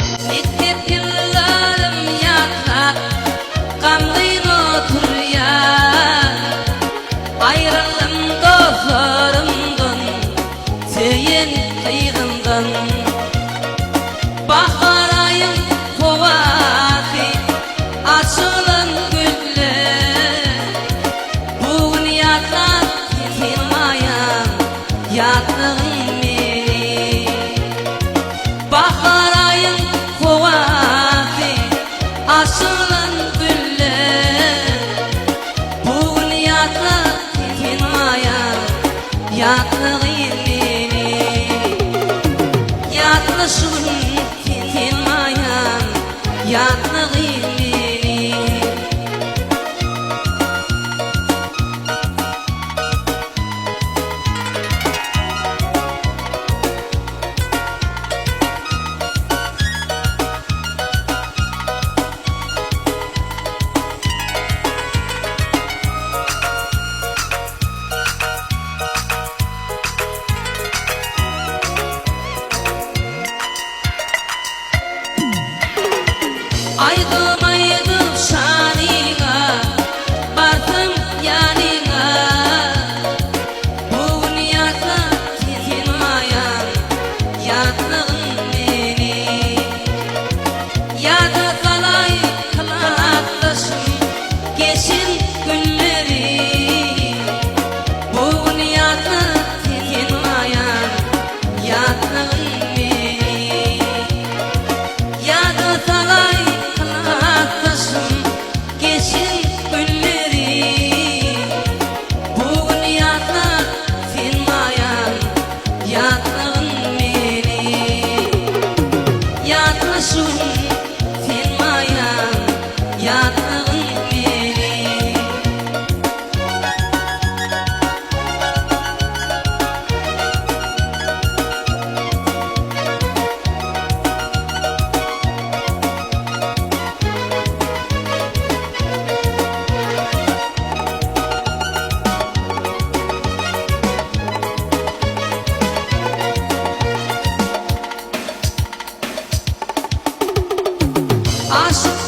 Mektep yıllarım yadda gamlıyın otur ya. Ayrıldım dostlarımdan, seyin kıygından. Bahar ayın kovası açılan güller. Bugün yadda silmayan yadlığın beni. Bahar ayın kovası açılan güller. Bugün yadda silmayan yadlığın beni. Yadlışın silmayan yadlığın beni. Aydım aydım şanına, bardım yanına. Bugün yadda silmayan yadlığın beni. Yadı kalay kılatlaşım geçin günleri. Bugün yadda silmayan yadlığın beni. Yadı kalay kılatlaşım geçin günleri. Bugün yadda silmayan yadlığın beni. Yadlışım silmayan yadlığın beni. Aşık